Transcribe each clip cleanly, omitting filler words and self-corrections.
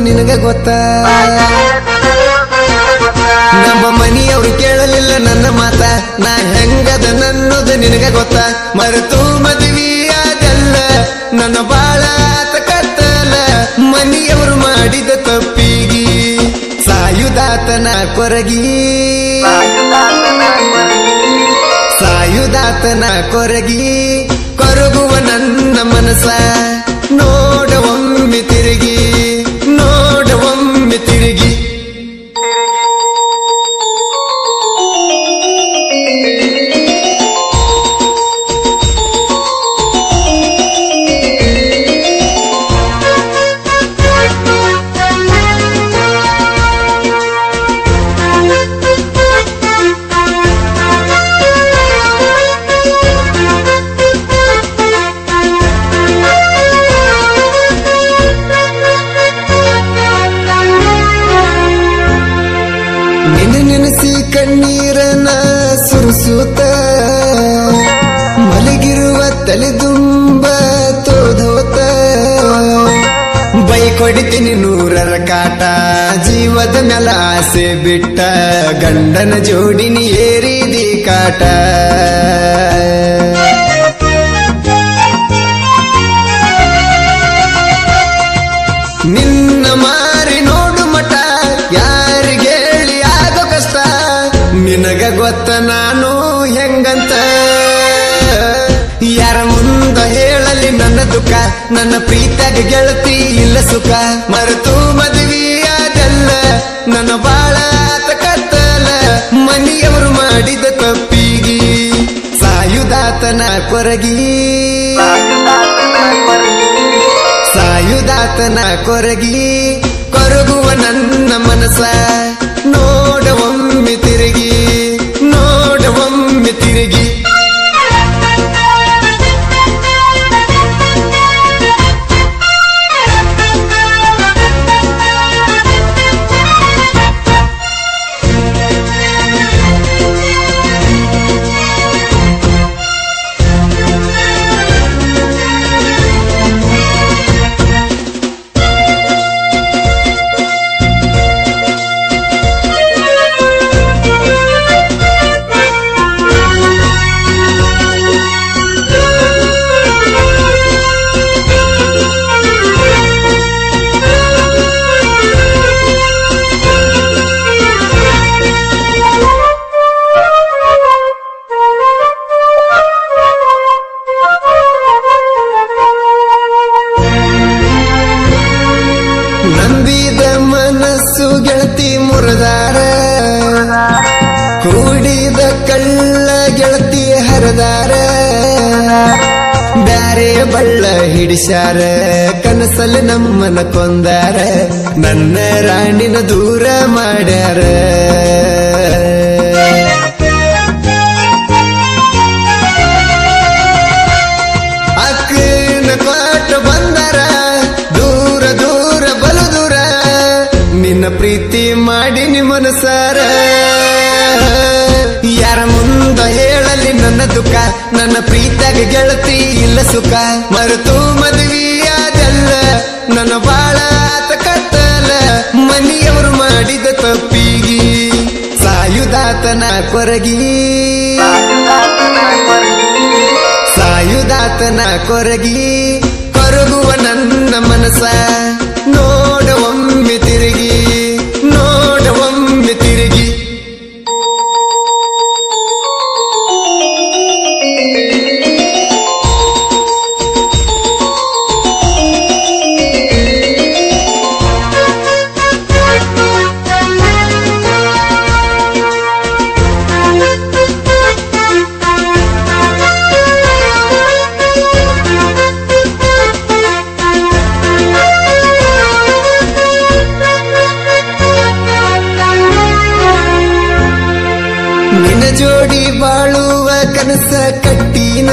ನಿನಗ ಗೊತ್ತಾ ನಮ್ಮ ಮನೆಯವರು ಕೇಳಲಿಲ್ಲ ನನ್ನ ಮಾತ ನಾ ಹೆಂಗದ ನನ್ನದು ನಿನಗ ಗೊತ್ತಾ ಮರೆತು ಮದುವೆಯಾದಲ್ಲ ನನ್ನ ಬಾಳ ಕತ್ತಲ ಮನೆಯವರು ಮಾಡಿದ ತಪ್ಪಿಗಿ ಸಾಯುದಾತನ ಕೊರಗಿ ಸಾಯುದಾತನ ಕೊರಗಿ ಕೊರಗುವ ನನ್ನ ಮನಸ ನೋಡವೊಮ್ಮೆ ತಿರುಗಿ ನೋಡವೊಮ್ಮೆ ತಿರುಗಿ ನೆನೆಸಿ ಕಣ್ಣೀರನ ಸುರಿಸುತ್ತ ಮಲಗಿರುವ ತಲೆದುಂಬ ತೋಧೋತ ಬೈಕೊಡಿತೀನಿ ನೂರರ ಕಾಟ ಜೀವದ ಮೇಲ ಆಸೆ ಬಿಟ್ಟ ಗಂಡನ ಜೋಡಿನಿ ಏರಿದಿ ಕಾಟ ನಿನ್ನ ಮಾರಿ ನೋಡು ಮಠ ಯಾರಿಗೆ ನಿನಗ ಗೊತ್ತ ನಾನು ಹೆಂಗಂತ ಯಾರ ಮುಂದ ಹೇಳಲಿ ನನ್ನ ದುಃಖ ನನ್ನ ಪ್ರೀತಿಯಾಗ ಗೆಳತಿ ಇಲ್ಲ ಸುಖ ಮರೆತು ಮದುವೆಯಾದಲ್ಲ ನನ್ನ ಬಾಳ ಕತ್ತಲ ಮನೆಯವರು ಮಾಡಿದ ತಪ್ಪಿಗಿ ಸಾಯುದಾತನ ಕೊರಗಿ ಸಾಯುದಾತನ ಕೊರಗಿ ಕೊರಗುವ ನನ್ನ ಮನಸ ನೋಡವೊಮ್ಮೆ ತಿರುಗಿ ನೋಡವೊಮ್ಮೆ ತಿರುಗಿ ನಂಬಿದ ಮನಸ್ಸು ಗೆಳತಿ ಮುರಿದಾರ ಕೂಡಿದ ಕಳ್ಳ ಗೆಳತಿ ಹರದಾರ ಬ್ಯಾರೆ ಬಳ್ಳ ಹಿಡಿಸ್ಯಾರ ಕನಸಲ್ಲಿ ನಮ್ಮನ ಕೊಂದಾರ ನನ್ನ ರಾಣಿನ ದೂರ ಮಾಡ್ಯಾರ ಅಕ್ಕನ ಕೊಟ್ಟ ಬಂದಾರ ದೂರ ದೂರ ಬಲು ದೂರ ನಿನ್ನ ಪ್ರೀತಿ ಮಾಡಿ ಮನಸಾರ ಯಾರ ಮುಂದ ಹೇಳಲಿ ನನ್ನ ದುಃಖ ನನ್ನ ಪ್ರೀತಿಯಾಗ ಗೆಳತಿ ಇಲ್ಲ ಸುಖ ಮರೆತು ಮದುವೆಯಾದಲ್ಲ ನನ್ನ ಬಾಳ ಕತ್ತಲ ಮನೆಯವರು ಮಾಡಿದ ತಪ್ಪಿಗಿ ಸಾಯುದಾತನ ಕೊರಗಿ ಸಾಯುದಾತನ ಕೊರಗಿ ಕೊರಗುವ ನನ್ನ ಮನಸ ನೋಡವೊಮ್ಮೆ ತಿರುಗಿ ನೋಡವೊಮ್ಮೆ ತಿರುಗಿ ನಿನ್ನ ಜೋಡಿ ಬಾಳುವ ಕನಸ ಕಟ್ಟಿನ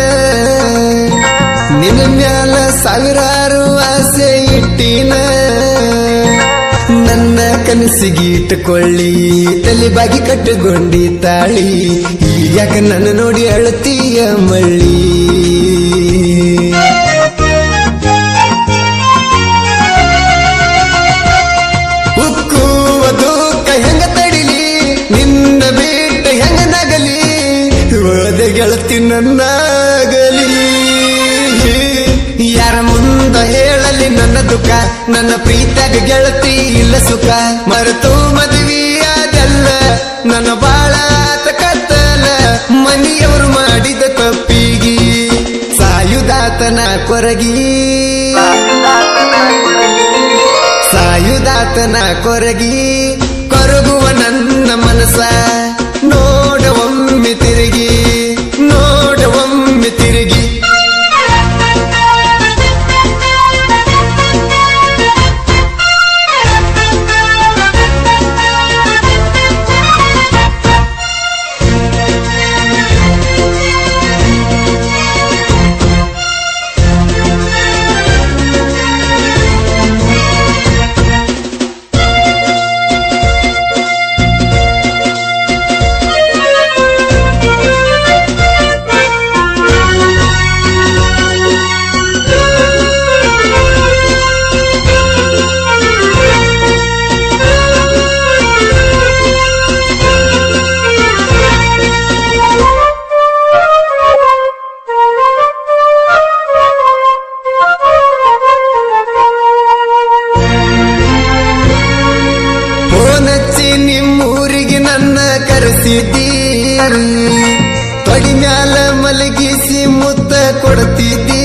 ನಿನ್ನ ಮ್ಯಾಲ ಸಾವಿರಾರು ಆಸೆ ಇಟ್ಟಿನ ನನ್ನ ಕನಸಿಗೆ ಇಟ್ಟುಕೊಳ್ಳಿ ತಲೆ ಬಾಗಿ ಕಟ್ಟುಕೊಂಡಿ ತಾಳಿ ಯಾಕ ನನ್ನ ನೋಡಿ ಅಳತೀಯ ಮಳ್ಳಿ ನನ್ನಾಗಲಿ ಯಾರ ಮುಂದ ಹೇಳಲಿ ನನ್ನ ದುಃಖ ನನ್ನ ಪ್ರೀತಿಯಾಗ ಗೆಳತಿ ಇಲ್ಲ ಸುಖ ಮರೆತು ಮದುವೆಯಾದಲ್ಲ ನನ್ನ ಬಾಳ ಕತ್ತಲ ಮನೆಯವರು ಮಾಡಿದ ತಪ್ಪಿಗಿ ಸಾಯುದಾತನ ಕೊರಗಿ ಸಾಯುದಾತನ ಕೊರಗಿ ಕೊರಗುವ ನನ್ನ ಮನಸ ನೋಡವೊಮ್ಮೆ ತಿರುಗಿ ನೋಡವೊಮ್ಮೆ ತಿರುಗಿ ನಿಮ್ಮೂರಿಗೆ ನನ್ನ ಕರೆಸಿದ್ದೀ ತೊಡಿ ಮ್ಯಾಲ ಮಲಗಿಸಿ ಮುತ್ತ ಕೊಡ್ತಿದ್ದಿ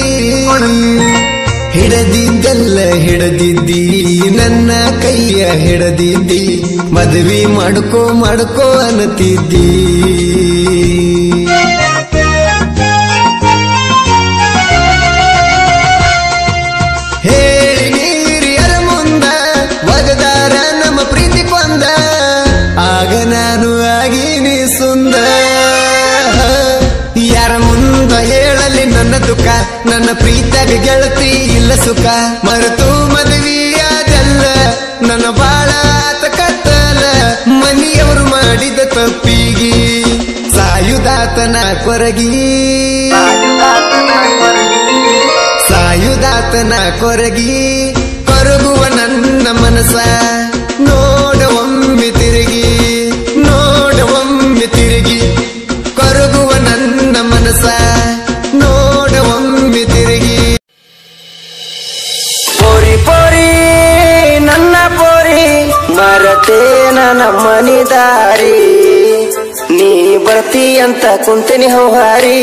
ಹಿಡದಿದ್ದೆಲ್ಲ ಹಿಡದಿದ್ದಿ ನನ್ನ ಕೈಯ ಹಿಡದಿದ್ದಿ ಮದುವೆ ಮಾಡ್ಕೋ ಮಾಡ್ಕೋ ಅನ್ನತಿದ್ದಿ ಹೇಳಿ ನೀರಿಯರ ಮುಂದ ಒಗದಾರ ನಮ್ಮ ಪ್ರೀತಿ ಕೊಂದ ಆಗ ನಾನು ಆಗೀನಿ ಸುಂದರ ಯಾರ ಮುಂದ ಹೇಳಲಿ ನನ್ನ ದುಃಖ ನನ್ನ ಪ್ರೀತಿಯಾಗ ಗೆಳತಿ ಇಲ್ಲ ಸುಖ ಮರೆತು ಮದುವೆಯಾದಲ್ಲ ನನ್ನ ಬಾಳ ಕತ್ತಲ ಮನೆಯವರು ಮಾಡಿದ ತಪ್ಪಿಗಿ ಸಾಯುದಾತನ ಕೊರಗಿ ಸಾಯುದಾತನ ಕೊರಗಿ ಕೊರಗುವ ನನ್ನ ಮನಸ ನೋಡವೊಮ್ಮೆ ತಿರುಗಿ ನೋಡವೊಮ್ಮೆ ತಿರುಗಿ ಕೊರಗುವ ನನ್ನ ಮನಸ ನೋಡವೊಮ್ಮೆ ತಿರುಗಿ ಪೋರಿ ಪೋರಿ ನನ್ನ ಪೋರಿ ಮರತೇನ ನಮ್ಮನಿ ದಾರಿ ನೀ ಬರ್ತಿ ಅಂತ ಕುಂತಿನಿ ಹೌಹಾರಿ